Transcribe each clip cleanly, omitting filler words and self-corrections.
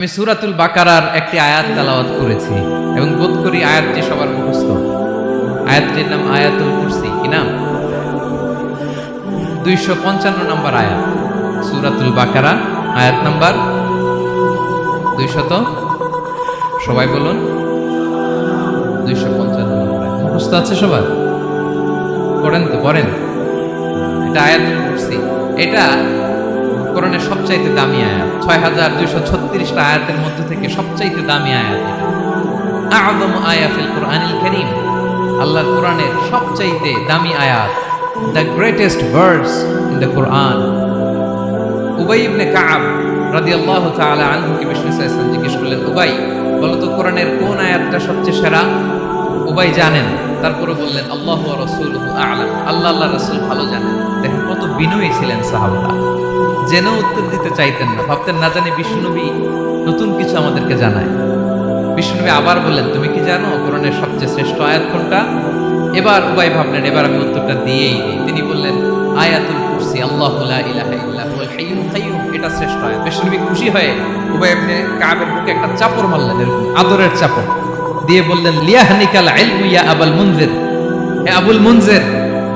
আমি সূরাতুল বাকারার একটি আয়াত তেলাওয়াত করেছি এবং বোধ করি আয়াতটি সবার মুখস্থ। আয়াতটির নাম আয়াতুল কুরসি। কি নাম? 255 নম্বর আয়াত, সূরাতুল বাকারা, আয়াত নাম্বার 200। সবাই বলুন 255 নম্বর আয়াত। মুখস্থ আছে সবার? পড়েন তো, পড়েন। এটা আয়াতুল কুরসি। এটা কোরআনের সবচাইতে দামি আয়াত। 6236টা আয়াতের মধ্যে থেকে সবচাইতে দামি আয়াত এটা। আযম আয়া ফিল কুরআনিল কারীম, আল্লাহর কোরআনের সবচাইতে দামি আয়াত, the greatest verse in the Quran. উবাই ইবনে কাব রাদিয়াল্লাহু তাআলা আনহুকে বিষ্ণু সাল্লাল্লাহু আলাইহি ওয়াসাল্লাম জিজ্ঞেস করলেন, উবাই বলো তো কোরআনের কোন আয়াতটা সবচেয়ে সেরা? উবাই জানেন, তারপরে বললেন আল্লাহু ওয়া রাসূলুহু আ'লাম, আল্লাহ আল্লাহর রাসূল ভালো জানেন। দেখেন কত বিনয়ী ছিলেন সাহাবারা, জেনেও উত্তর দিতে চাইতেন না, ভাবতেন না জানি বিষ্ণুনবী নতুন কিছু আমাদেরকে জানায়। বিষ্ণুনবী আবার বললেন, তুমি কি জানো কোরআনের সবচেয়ে শ্রেষ্ঠ আয়াত কোনটা? এবার উবাই ভাবলেন এবার আমি উত্তরটা দিয়েই দিই। তিনি বললেন আয়াতুল কুরসি, আল্লাহু লা ইলাহা ইল্লা হুয়াল হাইয়ুল কাইয়্যুম, এটা শ্রেষ্ঠ আয়াত। বিষ্ণুনবী খুশি হয়ে উবাই ইবনে কাবের বুকে একটা চাপড় মারলেন, এরকম আদরের চাপড় দিয়ে বললেন, লিয়াহনিকাল ইলমু ইয়া আবুল মুনজির, হে আবুল মুনজির,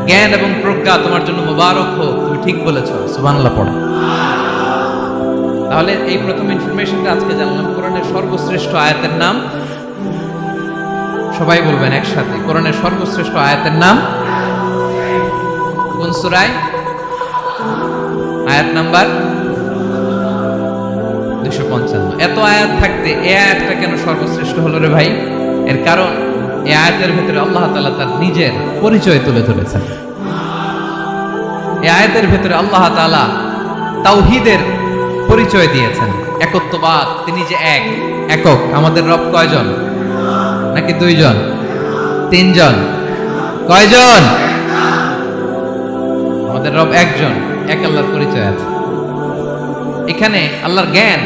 জ্ঞান এবং প্রজ্ঞা তোমার জন্য মোবারক হোক, তুমি ঠিক বলেছো। সুবহানাল্লাহ পড়ো। তাহলে এই প্রথম ইনফরমেশনটা আজকে জানলাম, কোরআনের সর্বশ্রেষ্ঠ আয়াতের নাম। সবাই বলবেন একসাথে, কোরআনের সর্বশ্রেষ্ঠ আয়াতের নাম কোন সূরায়? আয়াত নাম্বার 255। এত আয়াত থাকতে এই আয়াতটা কেন সর্বশ্রেষ্ঠ হলো রে ভাই? এর কারণ এই আয়াতের ভেতরে আল্লাহ তাআলা তার নিজের পরিচয় তুলে ধরেছেন। এই আয়াতের ভেতরে আল্লাহ তাআলা তাওহীদের পরিচয় দিয়েছেন, একত্ববাদ, তিনি যে একক। আমাদের রব কয়জন? নাকি দুইজন, তিনজন? কয়জন? আমাদের রব একজন, এক আল্লাহর পরিচয় আছে। এখানে আল্লাহর জ্ঞান,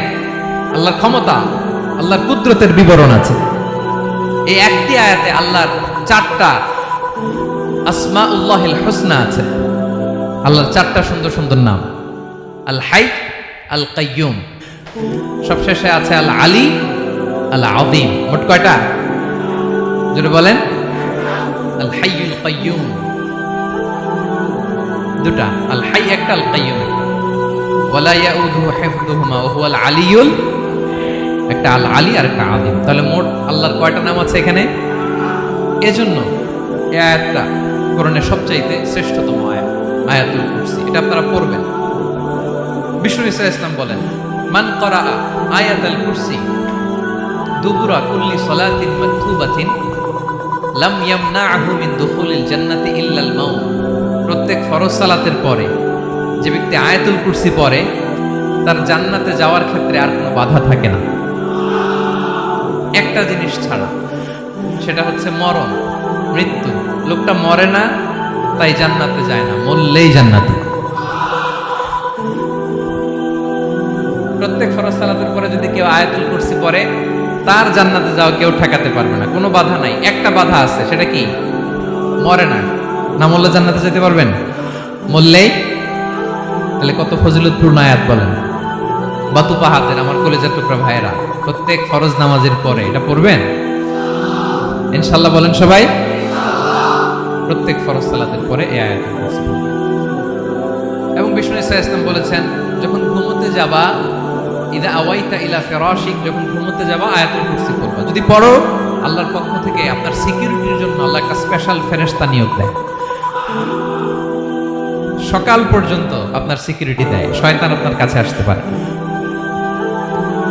আল্লাহর ক্ষমতা, আল্লাহর কুদরতের বিবরণ আছে। এই একটি আয়াতে আল্লাহর 4টা আসমাউল্লাহিল হুসনা আছে। আল্লাহর 4টা সুন্দর সুন্দর নাম, আল হাই, আল কাইয়ুম, সবশেষে আছে আল আলী, আল আযীম। মোট কয়টা? জোরে বলেন। আল হাইয়ুল কাইয়ুম দুটা, আল হাই একটা, আল কাইয়ুম একটা। ওয়ালা ইয়াউদুহু হিফযুহুমা ওয়া হুয়াল আলিয়ুল, একটা আল আলী আর একটা আযীম। তাহলে মোট আল্লাহর কয়টা নাম আছে এখানে? এজন্য এই আয়াতটা কোরআনের সবচাইতে শ্রেষ্ঠতম আয়াত, আয়াতুল কুরসি। এটা আপনারা পড়বেন। বিষ্ণু ঈসা ইসলাম বলেন, মান ক্বারা আয়াতুল কুরসি দুবুরা কুল্লি সালাতিন মাকতুবাতিন লাম ইয়ামনাহু মিন দুখুলিল জান্নাতি ইল্লাল মাউত। প্রত্যেক ফরজ সালাতের পরে যে ব্যক্তি আয়াতুল কুরসি পড়ে, তার জান্নাতে যাওয়ার ক্ষেত্রে আর কোনো বাধা থাকে না, একটা জিনিস ছাড়া, সেটা হচ্ছে মরণ, মৃত্যু। লোকটা মরে না তাই জান্নাতে যায় না, মরলেই জান্নাতে। প্রত্যেক ফরজ সালাতের পরে যদি কেউ আয়াতুল কুরসি পড়ে, তার জান্নাতে যাওয়া কেউ ঠেকাতে পারবে না, কোনো বাধা নাই। একটা বাধা আছে, সেটা কি? মরে না। না মরলে জান্নাতে যেতে পারবেন? মরলেই। তাহলে কত ফজিলতপূর্ণ আয়াত বলেন। বাতুপা হাতের আমার কলেজের টুকরা ভাইয়েরা, প্রত্যেক ফরজ নামাজের পরে এটা পড়বেন ইনশাআল্লাহ। বলেন সবাই, প্রত্যেক ফরজ সালাতের পরে এই আয়াতুল কুরসি পড়বেন। এবং বিষ্ণু ঈসা ইসলাম বলেছেন, যখন ঘুমোতে যাবা, ইদা আওয়াইতা ইলা ফিরাশিক, যখন ঘুমোতে যাবা আয়াতুল কুরসি পড়বা। যদি পড়ো, আল্লাহর পক্ষ থেকে আপনার সিকিউরিটির জন্য আল্লাহ একটা স্পেশাল ফেরেশতা নিয়োগ দেয়। সকাল পর্যন্ত আপনার সিকিউরিটি দেয়, শয়তান আপনার কাছে আসতে পারে।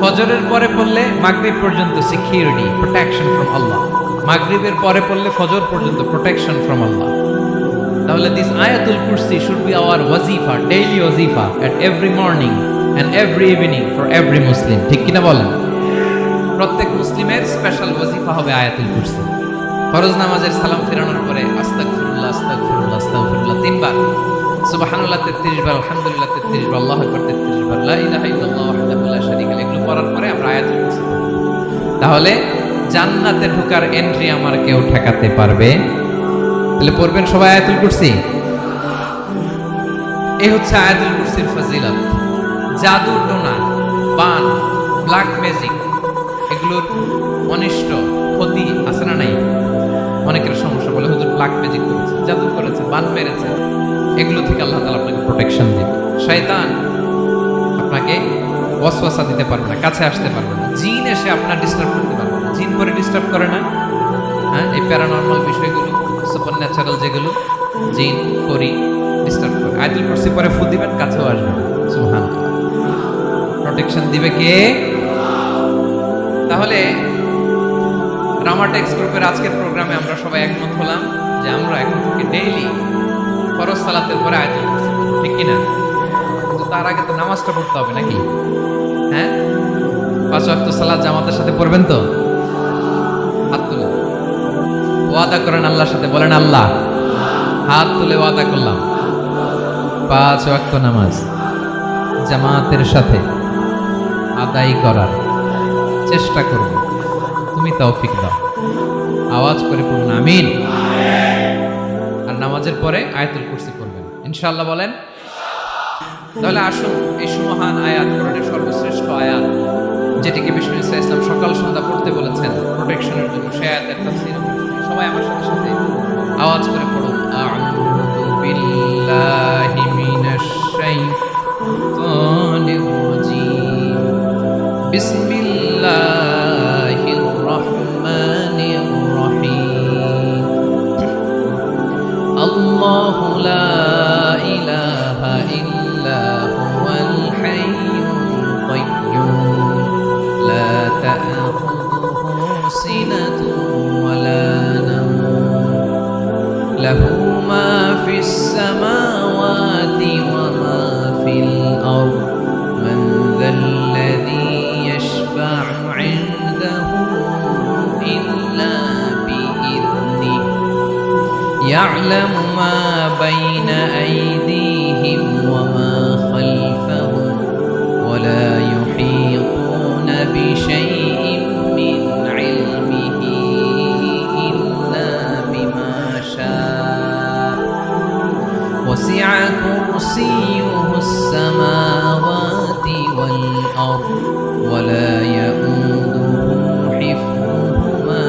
ফজরের পরে পড়লে মাগরিব পর্যন্ত সিকিউরিটি, প্রোটেকশন ফ্রম আল্লাহ। মাগরিবের পরে পড়লে ফজর পর্যন্ত প্রোটেকশন ফ্রম আল্লাহ। তাহলে দিস আয়াতুল কুরসি শুড বি আওয়ার ওয়াজিফা, ডেইলি ওয়াজিফা, at every morning and every evening for every Muslim. ঠিক কিনা বলেন? প্রত্যেক মুসলিমের স্পেশাল ওয়াজিফা হবে আয়াতুল কুরসি। ফরজ নামাজের সালাম ফেরানোর পরে আস্তাগফিরুল্লাহ, আস্তাগফিরুল্লাহ, আস্তাগফিরুল্লাহ 3 বার, সুবহানাল্লাহ 33 বার, আলহামদুলিল্লাহ 33 বার, আল্লাহু আকবার 33 বার, লা ইলাহা ইল্লাল্লাহ ওয়াহদাহু লা শারীকা লাহু, এগুলো পড়ার পরে আমরা আয়াতুল কুরসি পড়ব। তাহলে জান্নাতে ঢোকার এন্ট্রি আমার কেউ ঠেকাতে পারবে? তাহলে পড়বেন সবাই আয়াতুল কুরসি। এই হচ্ছে আয়াতুল কুরসির ফজিলত। জাদু টোনা, বান, ব্ল্যাক ম্যাজিক, এগুলোর অনিষ্ট ক্ষতি আছে না নাই? অনেকের সমস্যা বলে হুজুর ব্ল্যাক ম্যাজিক করেছে, জাদু করেছে, বান মেরেছে, এগুলো থেকে আল্লাহ তাআলা আপনাকে প্রোটেকশন দিবে। শয়তান আপনাকে ওয়াসওয়াসা দিতে পারবে না, কাছে আসতে পারবে না। জিন এসে আপনার ডিস্টার্ব করতে পারবে না। জিন করে ডিস্টার্ব করে না? হ্যাঁ, এই প্যারানরমাল বিষয়গুলো, সুপার ন্যাচারাল যেগুলো, জিন করি ডিস্টার্ব করে। আয়াতুল কুরসি পরে ফু দিবেন, কাছেও আসবে না। সুবহানাল্লাহ। প্রোটেকশন দিবে কে? তাহলে রামাটেক্স গ্রুপের আজকের প্রোগ্রামে আমরা সবাই একমত হলাম যে আমরা এখন থেকে ডেইলি ফরজ সালাতের পরে আয়াতুল কুরসি পড়ব, ঠিক কিনা? কিন্তু তার আগে তো নামাজটা পড়তে হবে নাকি? হ্যাঁ, 5 ওয়াক্ত সালাত জামাতের সাথে পড়বেন তো? হাত তুলে ওয়াদা করেন আল্লাহর সাথে, বলেন আল্লাহ, হাত তুলে ওয়াদা করলাম 5 ওয়াক্ত নামাজ জামাতের সাথে আদায় করার চেষ্টা করব, তুমি তৌফিক দাও। আওয়াজ করে পড়ুন আমিন। আর নামাজের পরে আয়াতুল কুরসি পড়বেন ইনশাআল্লাহ, বলেন। তাহলে আসুন এই সুমহান আয়াত, কোরআনের সর্বশ্রেষ্ঠ আয়াত, যেটিকে বিষ্ণু ঈসা ইসলাম সকাল সন্ধ্যা পড়তে বলেছেন প্রোটেকশনের জন্য, সে আয়াতের তাফসীর সবাই আমার সাথে সাথে আওয়াজ করে পড়ুন। আউযু বিল্লাহি মিনাশ শাইতানির রাজীম। বিসমিল্লাহির রাহমানির রহিম। আল্লাহু লা ইলাহা ইল্লা হুয়াল হাইয়ুল কাইয়্যুম লা তা'খুযুহু সিনাতুন ওয়ালা নাওম লাহু মা ফিস সামাওয়াতি ওয়া মা ফিল আরদ মান যাল্লাযী ইয়াশফা'ু 'ইনদাহু ইল্লা বিইذনিহি ইয়া'লামু মা বাইনা আইদিহিম ওয়া মা খালফাহুম ওয়া লা ইউহীতুনা বিশাইইন মিন 'ইলমিহি ইল্লা বিমা শা'a ওয়াসি'a কুরসিয়্যুহুস সামাওয়াতি ওয়াল আরদ ওয়া লা ইয়াউদুহু হিফযুহুমা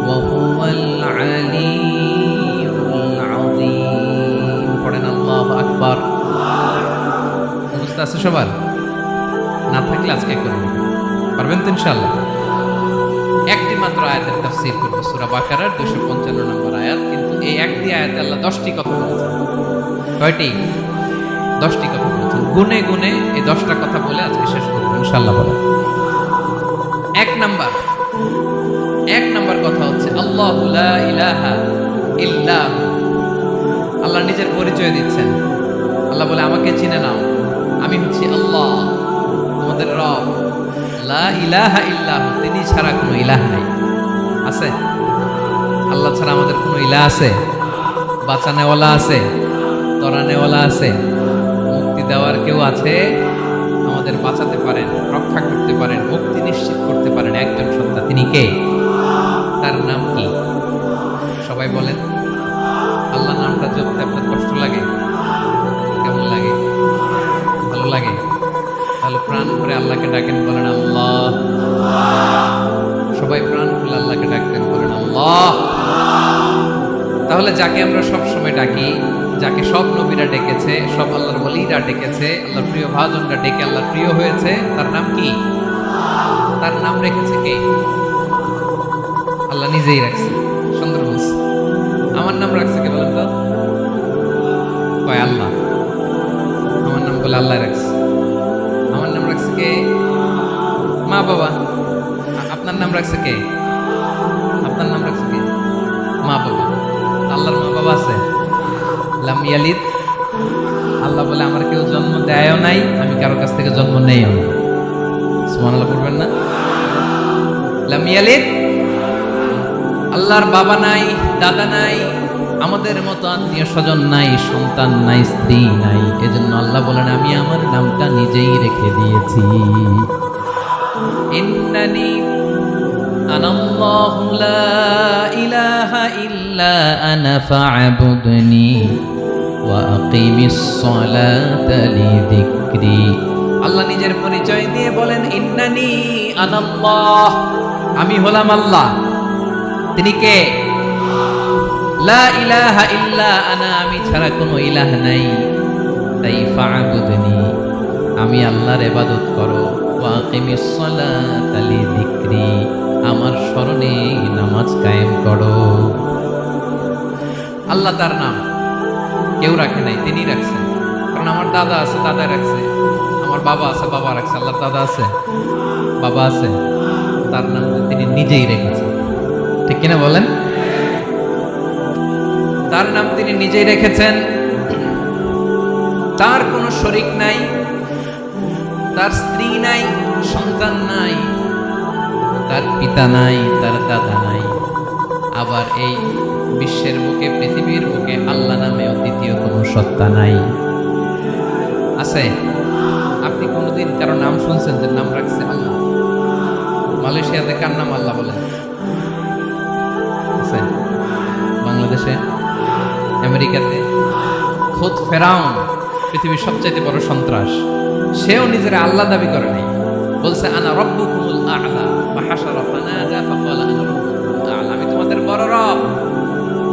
ওয়া হুয়াল আলিয়্যুল আযীম। পড়েন আল্লাহু আকবার। মুখস্থ আছে সবার? না থাকলে আজকে করুন, পারবেন তো ইনশাআল্লাহ। একটি মাত্র আয়াতের তাফসীর করব, সূরা বাকারার 255 নম্বর আয়াত। কিন্তু এই একটি আয়াতে আল্লাহ 10টি কথা বলেছেন। কয়টি? 10টি কথা বলেছেন। গুনে গুনে এই 10টা কথা বলে আজকে শেষ করব ইনশাআল্লাহ। বলেন। এক নাম্বার কথা হচ্ছে আল্লাহু লা ইলাহা ইল্লা হু। আল্লাহ নিজের পরিচয় দিচ্ছেন। আল্লাহ বলে, আমাকে চিনে নাও, আমি হচ্ছি আল্লাহ, তোমাদের রব। লা ইলাহা ইল্লা হু, তিনি ছাড়া কোনো ইলাহ নাই। আছে? আল্লাহ ছাড়া আমাদের কোনো ইলাহ আছে? বাঁচানেওয়ালা আছে? তরানেওয়ালা আছে? মুক্তি দেওয়ার কেউ আছে? আমাদের বাঁচাতে পারেন, রক্ষা করতে পারেন, মুক্তি নিশ্চিত করতে পারেন একজন সত্তা। তিনি কে? তার নাম কি? সবাই বলেন। আল্লাহ নামটা জপতে আপনার কষ্ট লাগে? কেমন লাগে? ভালো লাগে? তাহলে প্রাণ ভরে আল্লাহকে ডাকেন, বলেন আল্লাহ। সবাই প্রাণ খুলে আল্লাহকে ডাকতেন, বলেন আল্লাহ। তাহলে যাকে আমরা সব সময় ডাকি, যাকে সব নবীরা ডেকেছে, সব আল্লাহর ওলিরা ডেকেছে, আল্লাহর প্রিয় ভাজনরা ডেকে আল্লাহর প্রিয় হয়েছে, তার নাম কি? তার নাম রেখেছে কে? আল্লাহ নিজেই রাখছে। সুন্দর বলছে। আমার নাম রাখছে কে বলেন তো? কয় আল্লাহ। আমার নাম বলে আল্লাহ রাখছে। আমার নাম রাখছে কে? মা বাবা। আপনার নাম রাখছে কে? আপনার নাম রাখছে কে? মা বাবা। আল্লাহর মা বাবা আছে? লাম ইয়ালিদ। আল্লাহ বলে, আমার কেউ জন্ম দেয়ও নাই, আমি কারোর কাছ থেকে জন্ম নেইও না। সুবহানাল্লাহ পড়বেন না? লাম ইয়ালিদ। আল্লাহর বাবা নাই, দাদা নাই, আমাদের মতো আত্মীয় স্বজন নাই, সন্তান নাই, স্ত্রী নাই। এজন্য আল্লাহ বলেন, আমি আমার নামটা নিজেই রেখে দিয়েছি। ইন্নানি আনাল্লাহু লা ইলাহা ইল্লা আনা ফা'বুদনি ওয়া আকিমিস সালাতা লিযিকরি। আল্লাহ নিজের পরিচয় দিয়ে বলেন ইন্নানি আনাল্লাহ, আমি হলাম আল্লাহ। তিনি কে? লা ইলাহা ইল্লা আনা, আমি ছাড়া কোনো ইলাহ নাই। তাই ফা'বুদনি, আমি আল্লাহর ইবাদত করো। ওয়া আকিমিস সালাতা লিযিকরি, আমার স্মরণে নামাজ কায়েম করো। আল্লাহ তার নাম কেউ রাখে নাই, তিনি রাখছেন। কারণ আমার দাদা আছে, দাদা রাখছে। আমার বাবা আছে, বাবা রাখছে। আল্লাহর দাদা আছে, বাবা আছে, তার নাম তিনি নিজেই রেখেছেন। ঠিক কিনা বলেন? তার নাম তিনি নিজেই রেখেছেন। তার কোনো শরীক নাই, তার স্ত্রী নাই, সন্তান নাই, তার পিতা নাই, তার দাদা নাই। আবার এই বিশ্বের বুকে, পৃথিবীর বুকে আল্লাহ নামেও দ্বিতীয় কোনো সত্তা নাই। আছে? আপনি কোনোদিন কারো নাম শুনছেন যে নাম রাখছে আল্লাহ? মালয়েশিয়াতে কার নাম আল্লাহ বলেন? আছে? বাংলাদেশে, আমেরিকাতে খোদ ফেরাউন, পৃথিবীর সবচাইতে বড় সন্ত্রাস, সেও নিজের আল্লাহ দাবি করে নাই। বলছে আনা রাব্বুকুমুল আ'লা, ফাহাশারা ফানাদা ফাকালা আনা রাব্বুকুমুল আ'লা, আমি তোমাদের বড় রব।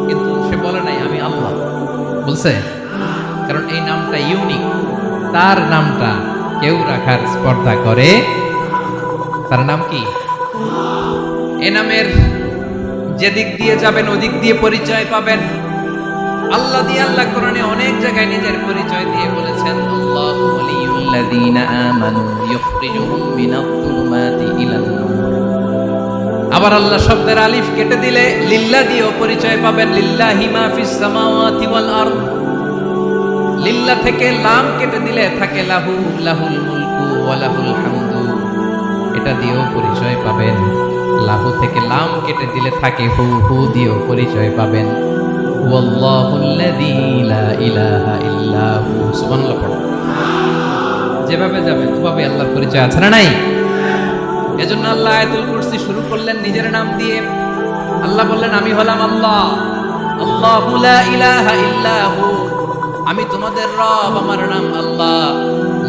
কিন্তু সে বলে নাই আমি আল্লাহ। বলছে? কারণ এই নামটা ইউনিক। তার নামটা কেউ রাখার স্পর্ধা করে। তার নাম কি? এ নামের যেদিক দিয়ে যাবেন ওদিক দিয়ে পরিচয় পাবেন। আল্লাহ দিয়ে আল্লাহ কোরআনে অনেক জায়গায় নিজের পরিচয় দিয়ে বলেছেন, আল্লাহু ওয়ালিয়ুল্লাযীনা আমানু ইখরিজুহুম মিনাজ-যুলুমাতি ইলান-নূর। আবার আল্লাহ শব্দের আলিফ কেটে দিলে লিল্লাহ দিয়েও পরিচয় পাবেন। লিল্লাহি মা ফিস সামাওয়াতি ওয়াল আরদ। লিল্লাহ থেকে লাম কেটে দিলে থাকে লাহু, লাহুল মুলকু ওয়া লাহুল হামদু, এটা দিয়েও পরিচয় পাবেন। লাহু থেকে লাম কেটে দিলে থাকে হু, হু দিয়েও পরিচয় পাবেন। ওয়াল্লাহুল্লাযী লা ইলাহা ইল্লা হু। সুবহানাল্লাহ পড়ো। যেভাবে যাবে ওভাবে আল্লাহর পরিচয় আছে না নাই? এজন্য আল্লাহ আয়াতুল কুরসি শুরু করলেন নিজের নাম দিয়ে। আল্লাহ বললেন আমি হলাম আল্লাহ, আল্লাহু লা ইলাহা ইল্লা হু, আমি তোমাদের রব, আমার নাম আল্লাহ।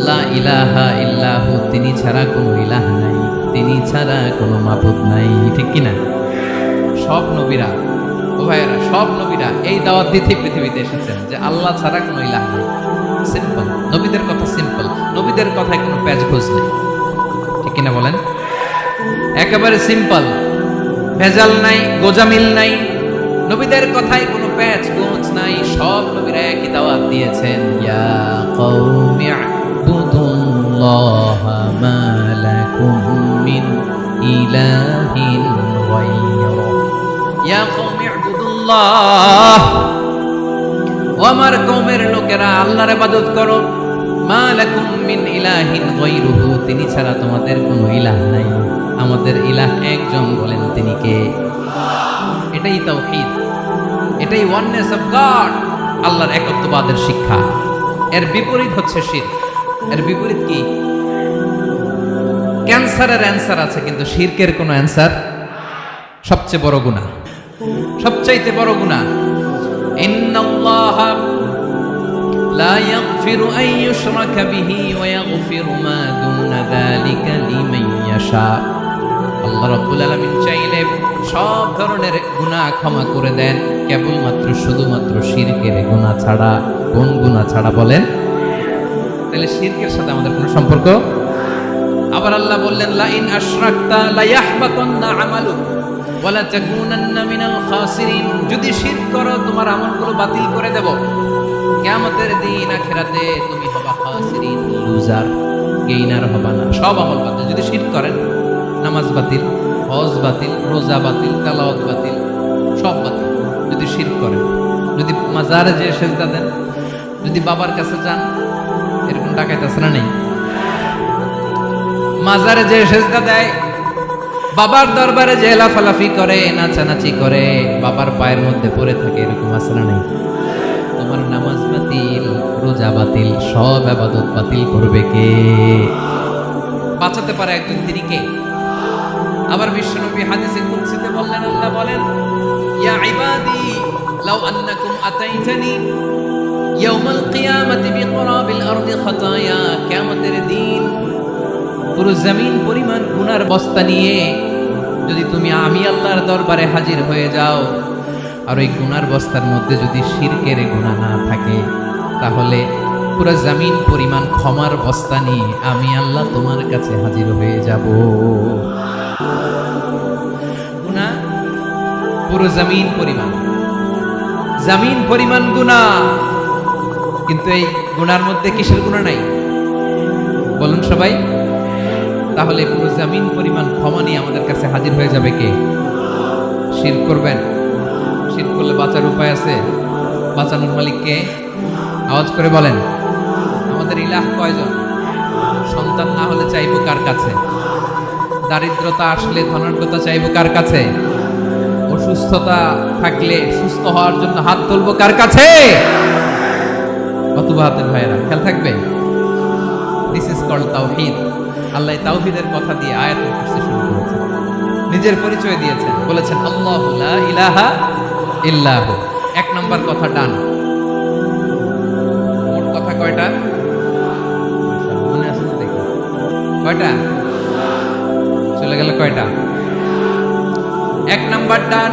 লা ইলাহা ইল্লা হু, তিনি ছাড়া কোনো ইলাহ নাই, তিনি ছাড়া কোনো মাবুদ নাই। ঠিক কি না? সব নবীরা, ও ভাইয়েরা, সব নবীরা এই দাওয়াত দিতে পৃথিবীতে এসেছেন যে আল্লাহ ছাড়া কোনো ইলাহ নাই। সিম্পল, নবীদের কথা সিম্পল, নবীদের কথায় কোনো প্যাচ খোঁজ নেই। ঠিক কিনা বলেন? একেবারে সিম্পল, ভেজাল নাই, গোজামিল নাই। নবীদের কথায় কোনো প্যাচ গোছ নাই। সব নবীরা একই দাওয়াত দিয়েছেন, ইয়া কওমি ইবুদুল্লাহা মা লাকুম মিন ইলাহিন গায়রুহু। ইয়া কওমি ইবুদুল্লাহ, ও আমার কওমের লোকেরা আল্লাহর ইবাদত করো। মা লাকুম মিন ইলাহিন গায়রুহু, তিনি ছাড়া তোমাদের কোনো ইলাহ নাই। আমাদের ইলাহ একজন, বলেন তিনি কে? এটাই তাওহীদ, এটাই ওয়াননেস অফ গড, আল্লাহর একত্ববাদের শিক্ষা। এর বিপরীত হচ্ছে শিরক। এর বিপরীত কি? ক্যান্সারের অ্যান্সার আছে, কিন্তু শিরকের কোনো অ্যান্সার। সবচেয়ে বড় গুনাহ, সবচাইতে বড় গুনাহ। ইন্নাল্লাহা লা ইয়াগফিরু আন ইউশরাকা বিহি ওয়া ইয়াগফিরু মা দুনা যালিকা লিমান ইয়াশা। আল্লাহ রাব্বুল আলামিন চাইলে সব ধরনের গুনাহ ক্ষমা করে দেন, কেবলমাত্র শুধুমাত্র শিরকের গুনাহ ছাড়া। কোন গুনাহ ছাড়া বলেন? তাহলে শিরকের সাথে আমাদের কোনো সম্পর্ক। আবার আল্লাহ বললেন, লা ইন আশরাকতা লা ইয়াহবাতান্না আমালুক ওয়া লা তাকুনান্না মিনাল খাসিরিন। যদি শিরক করো তোমার আমলগুলো বাতিল করে দেব। কিয়ামতের দিন আখিরাতে তুমি হবা খাসিরিন, লুজার, গেইনার হবা না। সব আমল বাতিল যদি শিরক করেন। নামাজ বাতিল, হজ বাতিল, রোজা বাতিল, তেলাওয়াত বাতিল, সব বাতিল যদি শিরক করেন। যদি মাজারে যে সেজদা দেন, যদি বাবার কাছে যান, এরকম ডাকাইত আছে না নেই? মাজারে যে সেজদা দেয়, বাবার দরবারে যে লাফালাফি করে, নাচানাচি করে, বাবার পায়ের মধ্যে পড়ে থাকে, এরকম আছে না নেই? তোমার নামাজ বাতিল, রোজা বাতিল, সব ইবাদত বাতিল করবে কে? বাঁচাতে পারে একজন, তিনি কে? আবার বিশ্বনবী হাদিসে কুদসিতে বললেন, আল্লাহ বলেন, ইয়া ইবাদি লাউ আন্নাকুম আতাইতানি ইয়াউমাল কিয়ামাতি বিকরাবিল আরদি খাতায়া, কিয়ামতের দিন পুরো জমিন পরিমাণ গুনার বস্তা নিয়ে যদি তুমি আমি আল্লাহর দরবারে হাজির হয়ে যাও, আর ওই গুনার বস্তার মধ্যে যদি শিরকের গুনাহ না থাকে, তাহলে পুরো জমিন পরিমাণ ক্ষমার বস্তা নিয়ে আমি আল্লাহ তোমার কাছে হাজির হয়ে যাব। গুনাহ পুরো জমিন পরিমাণ গুনাহ, কিন্তু এই গুনার মধ্যে কিসের গুনাহ নাই বলুন সবাই? তাহলে পুরো জমিন পরিমাণ ক্ষমা নিয়ে আমাদের কাছে হাজির হয়ে যাবে কে? শিরক করবেন? শিরক করলে বাঁচার উপায় আছে? বাঁচানোর মালিক কে? আওয়াজ করে বলেন। আমাদের ইলাহ কয়জন? সন্তান না হলে চাইবো কার কাছে? দারিদ্রতা আসলে ধনাঢ্যতা চাইবো কার কাছে? অসুস্থতা থাকলে সুস্থ হওয়ার জন্য হাত তুলবো কার কাছে? কত বাহাতের ভাইয়েরা, খেয়াল থাকবে। দিস ইজ কল্ড তাওহীদ। আল্লাহ তাওহীদের কথা দিয়ে আয়াতুল কুরসি শুরু করেছেন, নিজের পরিচয় দিয়েছেন, বলেছেন আল্লাহু লা ইলাহা ইল্লাহু। এক নম্বর কথা ডান। মোট কথা কয়টা? মনে আছে তো দেখি কয়টা? চলে গেল কয়টা? এক নম্বর ডান।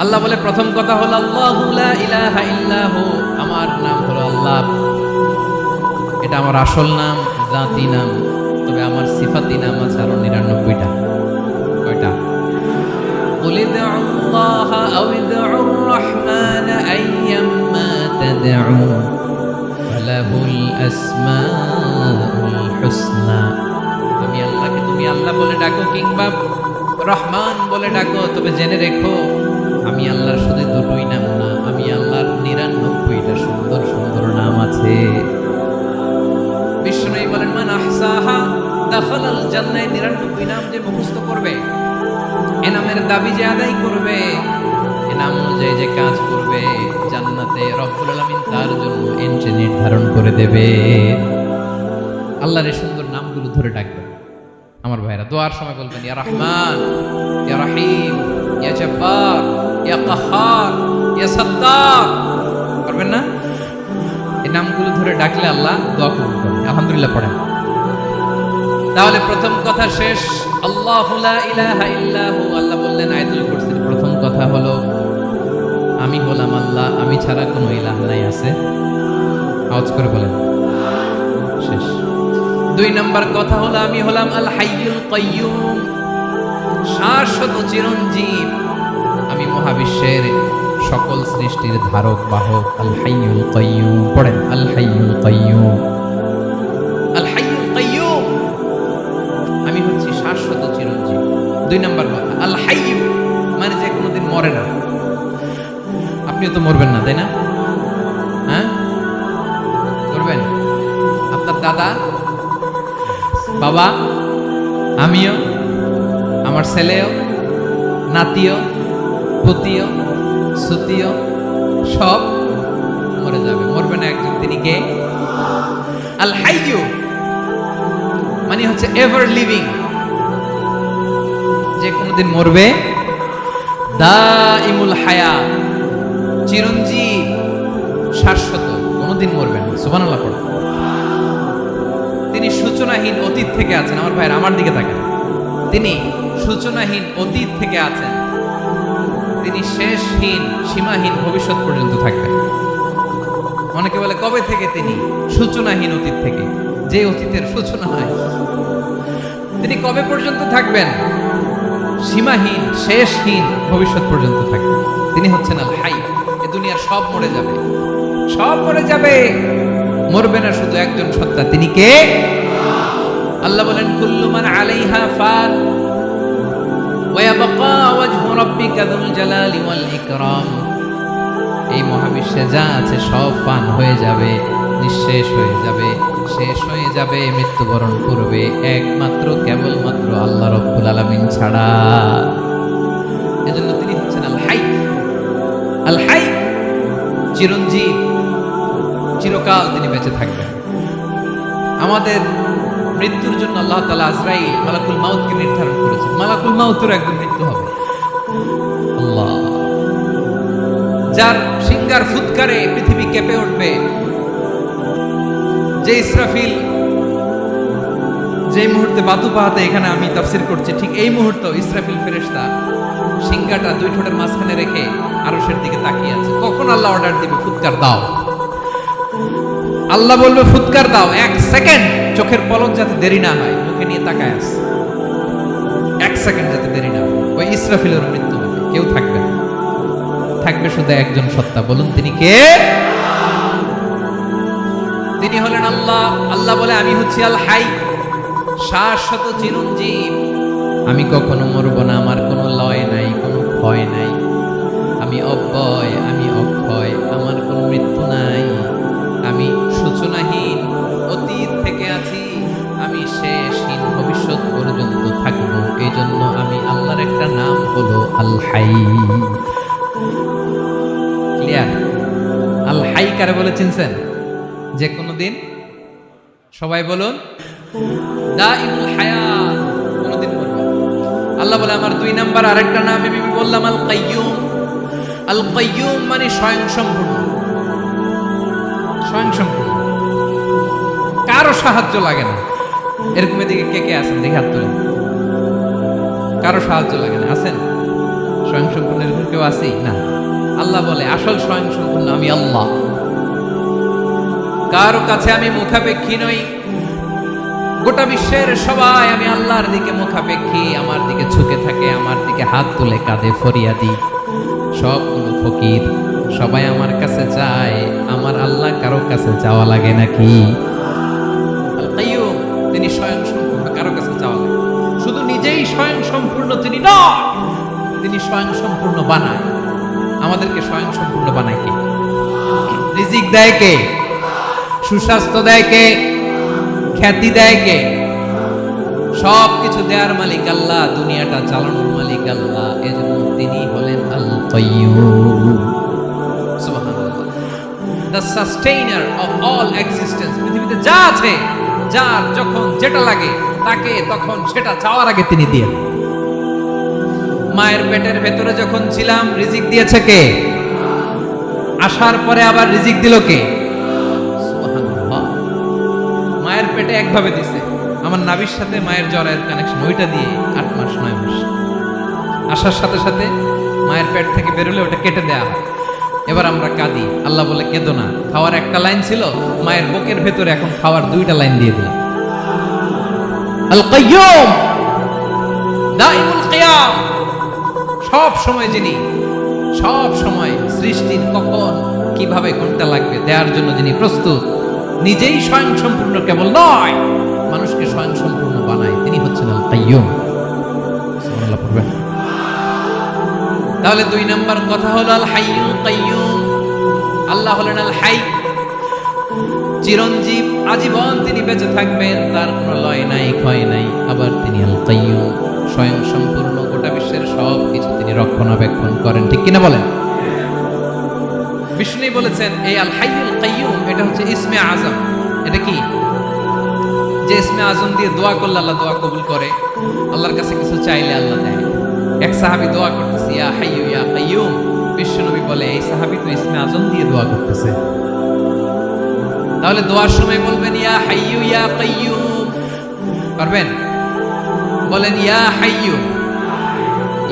আল্লাহ বলে প্রথম কথা হলো আল্লাহু লা ইলাহা ইল্লাহু, আমার নাম হলো আল্লাহ। এটা আমার আসল নাম, জাতি নাম। তবে আমার সিফাতি নাম আছে আরো 99টা। কয়টা? قل ادعوا الله أو ادعوا الرحمن أيما تدعوا فله الأسماء الحسنى। আমি আল্লাহকে তুমি আল্লাহ বলে ডাকো কিংবা রহমান বলে ডাকো, তবে জেনে রেখো আমি আল্লাহর শুধু দুটোই নাম না, আমি আল্লাহর 99টা সুন্দর সুন্দর নাম আছে। বিষ্ণু বলেন মান আহসাহা দাখালাল জান্নাহ। 99 নাম যে মুখস্থ করবে, এ নামের দাবি যে আদায় করবে, এ নাম অনুযায়ী যে কাজ করবে, জান্নাতে রব্বুল আলামিন তার জন্য এন্ট্রি নির্ধারণ করে দেবে। আল্লাহর এই সুন্দর নামগুলো ধরে ডাকবেন। আমার ভাইরা দোয়ার সময় বলবেন ইয়া রহমান, ইয়া রহিম, ইয়া জব্বার, ইয়া কাহ্হার, ইয়া সাত্তার। পারবেন না? এই নামগুলো ধরে ডাকলে আল্লাহ দোয়া কবুল করেন। আলহামদুলিল্লাহ পড়েন। তাহলে প্রথম কথা শেষ। আল্লাহু লা ইলাহা ইল্লাহু। আল্লাহ বললেন আয়াতুল কুরসির প্রথম কথা হলো আমি হলাম আল্লাহ, আমি ছাড়া কোনো ইলাহ নাই আছে। আওয়াজ করে বলেন। শেষ। 2 নম্বর কথা হলো আমি হলাম আল হাইয়ুল কাইয়ুম, শাশ্বত চিরঞ্জীব। আমি মহাবিশ্বের সকল সৃষ্টির ধারক বাহক। আল হাইয়ুল কাইয়ুম পড়েন। আল হাইয়ুল কাইয়ুম, আল হাইয়ুল কাইয়ুম। আমি হচ্ছি শাশ্বত চিরঞ্জীব। 2 নম্বর কথা আল হাইয়ু, মানে যে কোনোদিন মরে না। আপনিও তো মরবেন না, তাই না? হ্যাঁ, মরবেন। আপনার দাদা, বাবা, আমিও, আমার ছেলেও, নাতিও, পুতিও, সুতিও সব মরে যাবে। মরবে না একজন, তিনি কে? আল হাইয়ু মানে হচ্ছে এভার লিভিং, যে কোনোদিন মরবে। দাইমুল হায়াত, চিরঞ্জীব, শাশ্বত, কোনোদিন মরবেন না। সুবহানাল্লাহ পড়ো। তিনি সূচনাহীন অতীত থেকে আছেন। আমার ভাইয়ের আমার দিকে তাকান। তিনি সূচনাহীন অতীত থেকে আছেন, তিনি শেষহীন সীমাহীন ভবিষ্যৎ পর্যন্ত থাকবেন। অনেকে বলে কবে থেকে? তিনি সূচনাহীন অতীত থেকে, যে অতীতের সূচনা নাই। তিনি কবে পর্যন্ত থাকবেন? সীমাহীন শেষহীন ভবিষ্যৎ পর্যন্ত থাকবেন। তিনি হচ্ছেন আল হাই। এই দুনিয়ার সব মরে যাবে, সব মরে যাবে, মরবে না শুধু একজন সত্তা। তিনি কে? আল্লাহ বলেন কুল্লু মান আলাইহা ফান ওয়া ইয়াবকা ওয়াজহু রাব্বিকা যুল জালালি ওয়াল ইকরাম। এই মহাবিশ্বে যা আছে সব ফান হয়ে যাবে, নিঃশেষ হয়ে যাবে, শেষ হয়ে যাবে, মৃত্যুবরণ করবে, একমাত্র কেবলমাত্র আল্লাহ রাব্বুল আলামিন ছাড়া। এজন্য তিনি হচ্ছেন আল হাই। আল হাই চিরঞ্জীব, চিরকাল তিনি বেঁচে থাকবেন। আমাদের মৃত্যুর জন্য আল্লাহ তাআলা আজরাইল মালাকুল মাউতকে নির্ধারণ করেছেন। মালাকুল মাউতের একদিন মৃত্যু হবে। আল্লাহ যার সিঙ্গার ফুৎকারে পৃথিবী কেঁপে উঠবে, যে ইসরাফিল যে মুহূর্তে বাতু পাহাতে এখানে আমি তাফসীর করছি, ঠিক এই মুহূর্তে ইসরাফিল ফেরেশতা সিঙ্গাটা দুই ঠোঁটের মাঝখানে রেখে আরশের দিকে তাকিয়ে আছে। কখন আল্লাহ অর্ডার দিবে ফুৎকার দাও, আল্লাহ বলবে ফুৎকার দাও, 1 সেকেন্ড চোখের পলক যাতে দেরি না হয়, মুখে নিয়ে তাকায় আছে, 1 সেকেন্ড যাতে দেরি না হয়, ওই ইসরাফিলের মৃত্যু হবে, কেউ থাকবে না, থাকবে শুধু একজন সত্তা। বলুন তিনি কে? তিনি হলেন আল্লাহ। আল্লাহ বলে আমি হচ্ছি আল হাই, শাশ্বত চিরঞ্জীব, আমি কখনো মরব না, আমার কোনো লয় নাই, কোনো ক্ষয় নাই, আমি অব্যয়, আমি অক্ষয়, আমার কোনো মৃত্যু নাই, আমি সূচনাহীন, অতীত থেকে আছি, আমি শেষহীন, ভবিষ্যৎ পর্যন্ত থাকবো। এই জন্য আমি আল্লাহর একটা নাম হলো আল হাই। ক্লিয়ার? আল হাই কারে বলে চিনছেন? যে কোনো দিন, সবাই বলুন, দাইমুল হায়াত, কোনদিন মরবে। আল্লাহ বলে আমার 2 নাম্বার আরেকটা নাম আমি বললাম আল কাইয়ুম। আল কাইয়ুম মানে স্বয়ংসম্পূর্ণ, স্বয়ংসম্পূর্ণ, কারো সাহায্য লাগে না। এরকম এদিকে কে কে আছেন দেখে হাত তুলেন। কারো সাহায্য লাগে না, আছেন? স্বয়ংসম্পূর্ণ এরকম কেউ আছে না? আল্লাহ বলে আসল স্বয়ংসম্পূর্ণ আমি আল্লাহ, কারো কাছে আমি মুখাপেক্ষী নই। গোটা বিশ্বের সবাই আমি আল্লাহর দিকে মুখাপেক্ষী, আমার দিকে ঝুঁকে থাকে, আমার দিকে হাত তুলে কাঁধে ফরিয়াদি, সবগুলো ফকির, সবাই আমার কাছে চায়। আমার আল্লাহ কারো কাছে যাওয়া লাগে নাকি? আল কাইয়ুম, তিনি স্বয়ংসম্পূর্ণ, কারো কাছে যাওয়া লাগে। শুধু নিজেই স্বয়ংসম্পূর্ণ তিনি নয়, তিনি স্বয়ংসম্পূর্ণ বানায়। আমাদেরকে স্বয়ংসম্পূর্ণ বানায় কে? রিজিক দেয় কে? সুস্বাস্থ্য দেয় কে? খ্যাতি দেয় কে? সব কিছু দেওয়ার মালিক আল্লাহ, দুনিয়াটা চালানোর মালিক আল্লাহ। এজন্য তিনি হলেন আল কাইয়ুম। সুবহানাল্লাহ, the sustainer of all existence. পৃথিবীতে যা আছে, যার যখন যেটা লাগে তাকে তখন সেটা চাওয়ার আগে তিনি দিয়ে দেন। মায়ের পেটের ভেতরে যখন ছিলাম রিজিক দিয়েছে কে? আসার পরে আবার রিজিক দিল কে? সুবহানাল্লাহ। মায়ের পেটে একভাবে দিছে, আমার নাভির সাথে মায়ের জ্বরের কানেকশন, ওইটা দিয়ে 8 মাস 9 মাস। আসার সাথে সাথে মায়ের পেট থেকে বেরোলে ওটা কেটে দেয়া হয়। এবার আমরা কাঁদি, আল্লাহ বলে কেঁদো না, খাওয়ার একটা লাইন ছিল, মায়ের বুকের ভেতরে এখন খাওয়ার 2টা লাইন দিয়ে দিলাম। আল কাইয়ুম, দাইমুল কিয়াম, সব সময় যিনি, সব সময় সৃষ্টির কখন কিভাবে কোনটা লাগবে দেওয়ার জন্য যিনি প্রস্তুত, নিজেই স্বয়ংসম্পূর্ণ কেবল নয়, মানুষকে স্বয়ংসম্পূর্ণ বানায়, তিনি হচ্ছেন আল কাইয়ুম। সুবহানাল্লাহ পড়বেন। তাহলে 2 নাম্বার কথা হলো আল হাইয়ুল কাইয়ুম। আল্লাহ হলেন আল হাই, চিরঞ্জীব, আজীবন তিনি বেঁচে থাকবেন, তার কোনো লয় নাই, ক্ষয় নাই। আবার তিনি আল কাইয়ুম, স্বয়ংসম্পূর্ণ, গোটা বিশ্বের সব কিছু তিনি রক্ষণাবেক্ষণ করেন। ঠিক কিনা বলেন? বিষ্ণু বলেছেন এই আল হাইয়ুল কাইয়ুম এটা হচ্ছে ইসমে আজম। এটা কি? যে ইসমে আজম দিয়ে দোয়া করলে আল্লাহ দোয়া কবুল করে, আল্লাহর কাছে কিছু চাইলে আল্লাহ দেয়। এক সাহাবী দোয়া করতেছে ইয়া হাইয়ু ইয়া কাইয়ুম, বিশ্বনবী বলে এই সাহাবী তো ইসমে আজম দিয়ে দোয়া করতেছে, তাহলে দোয়ার সময় বলবেন ইয়া হাইয়ু ইয়া কাইয়ুম। পারবেন? বলেন ইয়া হাইয়ু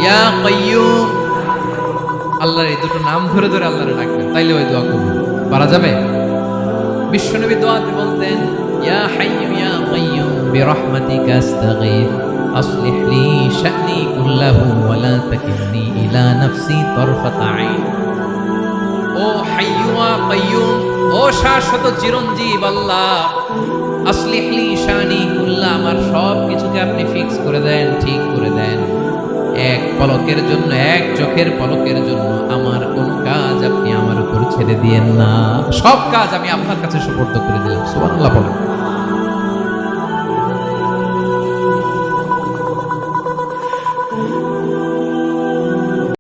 ইয়া কাইয়ুম। আল্লাহর এই দুটো নাম ধরে ধরে আল্লাহরে ডাকবেন, তাইলে ওই দোয়া কবুল। পারা যাবে? বিশ্বনবী দোয়াতে বলতেন ইয়া হাইয়ু ইয়া কাইয়ুম বিরহমাতিকা আস্তাগীথ আসলিহ লি শা'নি কুল্লাহু ওয়া লা তাকিলনি ইলা নাফসি তারফাতা আইন। ও হাইয়ু ওয়া কাইয়ুম, ও শাশ্বত চিরঞ্জীব আল্লাহ, আসলিহ লি শা'নি কুল্লাহ, আমার সব কিছুকে আপনি ফিক্স করে দেন, ঠিক করে দেন। এক পলকের জন্য, এক চোখের পলকের জন্য আমার কোন কাজ আপনি আমার উপর ছেড়ে দিয়েন না, সব কাজ আমি আপনার কাছে সুপর্দ করে দিলাম। সুবহানাল্লাহ বলেন।